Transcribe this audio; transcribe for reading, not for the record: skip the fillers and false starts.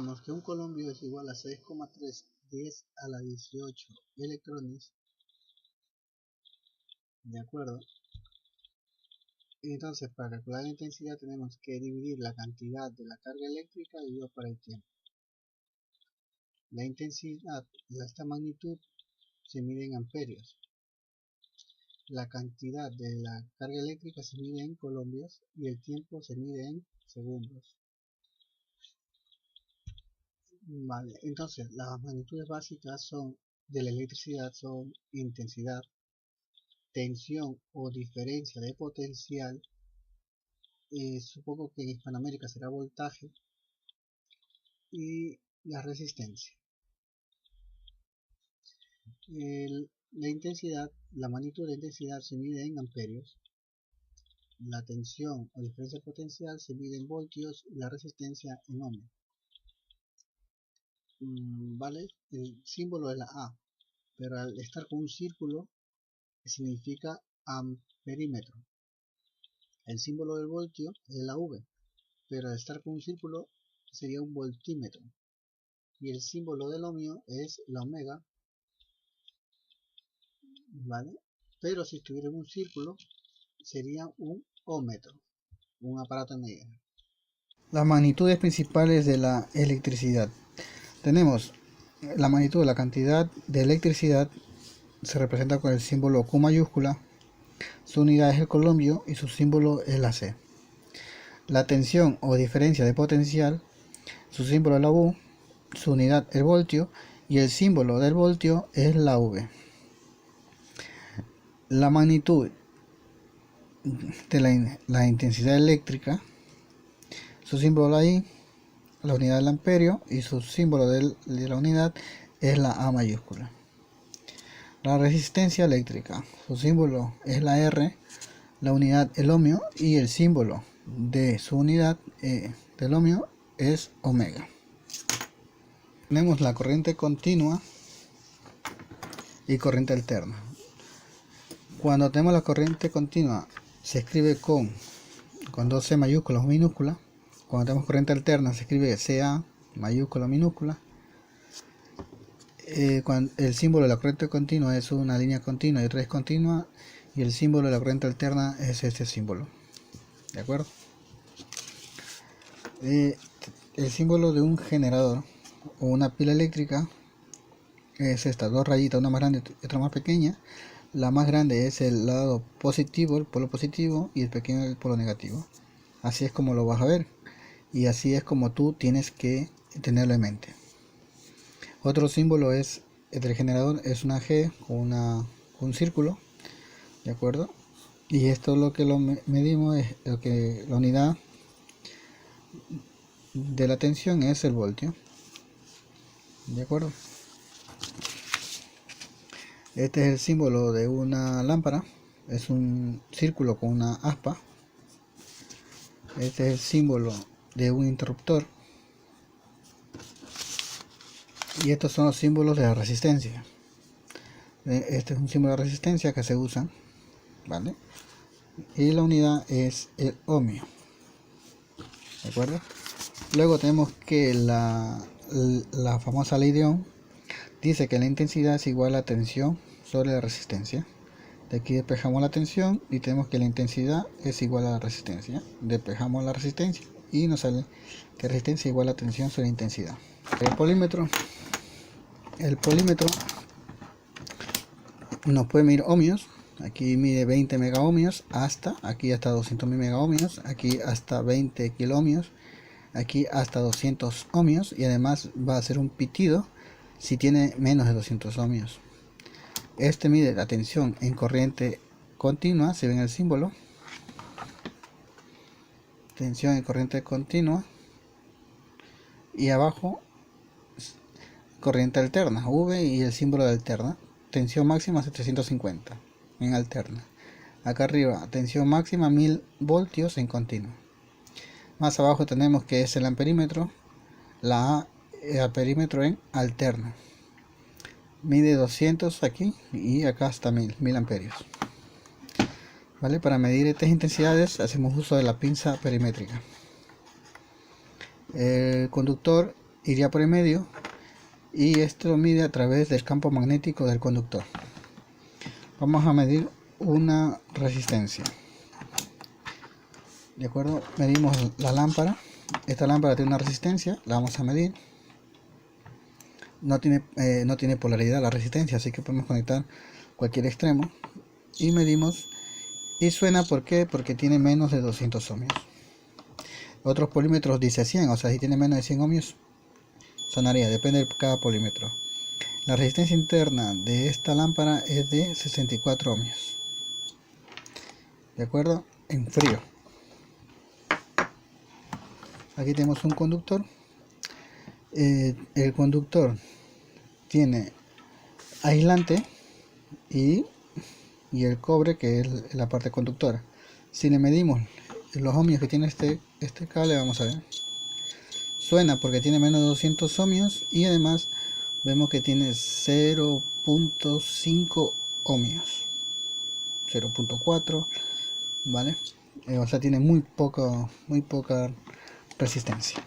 Supongamos que un columpio es igual a 6,310 a la 18 electrones, ¿de acuerdo? Entonces, para calcular la intensidad tenemos que dividir la cantidad de la carga eléctrica dividido por el tiempo. La intensidad, esta magnitud, se mide en amperios. La cantidad de la carga eléctrica se mide en columpios y el tiempo se mide en segundos. Vale, entonces las magnitudes básicas de la electricidad son intensidad, tensión o diferencia de potencial, supongo que en Hispanoamérica será voltaje, y la resistencia. La magnitud de intensidad se mide en amperios, la tensión o diferencia de potencial se mide en voltios y la resistencia en ohmios. Vale, el símbolo es la A, pero al estar con un círculo significa amperímetro. El símbolo del voltio es la V, pero al estar con un círculo sería un voltímetro. Y el símbolo del ohmio es la omega, ¿vale? Pero si estuviera en un círculo sería un ómetro, un aparato de medida. Las magnitudes principales de la electricidad. Tenemos la magnitud de la cantidad de electricidad, se representa con el símbolo Q mayúscula, su unidad es el columpio y su símbolo es la C. La tensión o diferencia de potencial, su símbolo es la U, su unidad el voltio y el símbolo del voltio es la V. La magnitud de la intensidad eléctrica, su símbolo la I, la unidad del amperio y su símbolo de la unidad es la A mayúscula. La resistencia eléctrica, su símbolo es la R, la unidad el ohmio y el símbolo de su unidad del ohmio es omega. Tenemos la corriente continua y corriente alterna. Cuando tenemos la corriente continua se escribe con dos C mayúsculas o minúsculas. Cuando tenemos corriente alterna se escribe CA mayúscula o minúscula. El símbolo de la corriente continua es una línea continua y otra es continua, y el símbolo de la corriente alterna es este símbolo, ¿de acuerdo? El símbolo de un generador o una pila eléctrica es esta, dos rayitas, una más grande y otra más pequeña. La más grande es el lado positivo, el polo positivo, y el pequeño el polo negativo. Así es como lo vas a ver, y así es como tú tienes que tenerlo en mente. Otro símbolo es el del generador, es una G con un círculo, ¿de acuerdo? Y esto lo que lo medimos es lo que la unidad de la tensión es el voltio, ¿de acuerdo? Este es el símbolo de una lámpara, es un círculo con una aspa. Este es el símbolo de un interruptor. Y estos son los símbolos de la resistencia. Este es un símbolo de resistencia que se usa, ¿vale? Y la unidad es el ohmio, ¿de acuerdo? Luego tenemos que la famosa ley de Ohm dice que la intensidad es igual a la tensión sobre la resistencia. De aquí despejamos la tensión y tenemos que la intensidad es igual a la resistencia. Despejamos la resistencia y nos sale que resistencia es igual a tensión sobre intensidad. El polímetro nos puede medir ohmios. Aquí mide 20 megaohmios aquí hasta 200.000 megaohmios, aquí hasta 20 kiloohmios, aquí hasta 200 ohmios, y además va a hacer un pitido si tiene menos de 200 ohmios. Este mide la tensión en corriente continua, se ve en el símbolo, tensión en corriente continua, y abajo corriente alterna, V, y el símbolo de alterna, tensión máxima 750 en alterna. Acá arriba, tensión máxima 1000 voltios en continua. Más abajo tenemos que es el amperímetro, la A, el amperímetro en alterna. Mide 200 aquí y acá hasta 1000 amperios. ¿Vale? Para medir estas intensidades hacemos uso de la pinza perimétrica. El conductor iría por el medio y esto mide a través del campo magnético del conductor. Vamos a medir una resistencia. De acuerdo, medimos la lámpara. Esta lámpara tiene una resistencia, la vamos a medir. No tiene polaridad la resistencia, así que podemos conectar cualquier extremo y medimos. Y suena, ¿por qué? Porque tiene menos de 200 ohmios. Otros polímetros dice 100, o sea, si tiene menos de 100 ohmios sonaría, depende de cada polímetro. La resistencia interna de esta lámpara es de 64 ohmios. ¿De acuerdo? En frío. Aquí tenemos un conductor. El conductor tiene aislante y el cobre, que es la parte conductora. Si le medimos los ohmios que tiene este cable, vamos a ver. Suena porque tiene menos de 200 ohmios y además vemos que tiene 0.5 ohmios. 0.4, ¿vale? O sea, tiene muy poca resistencia.